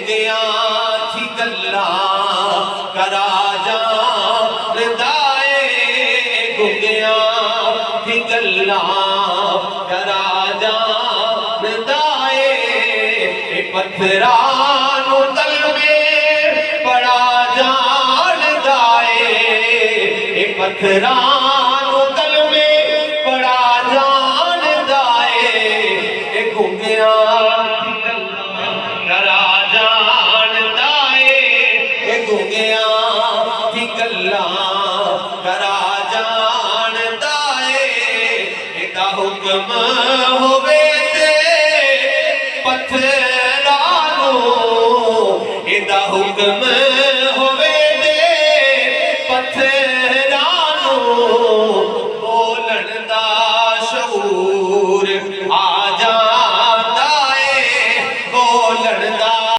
गुंगिया थी गल्ला करा जानदाए गुंगिया थी गल्ला करा जानदाए पत्थरा नु तल में बड़ा जानदाए पत्थरा नु तल में बड़ा जानदाए गुंगिया थी गल्ला करा जानदाए गुंगिया थी गल्ला करा जानदाए एदा हुक्म होवे ते पत्थरा नु एदा हुक्म होवे ते पत्थरा नु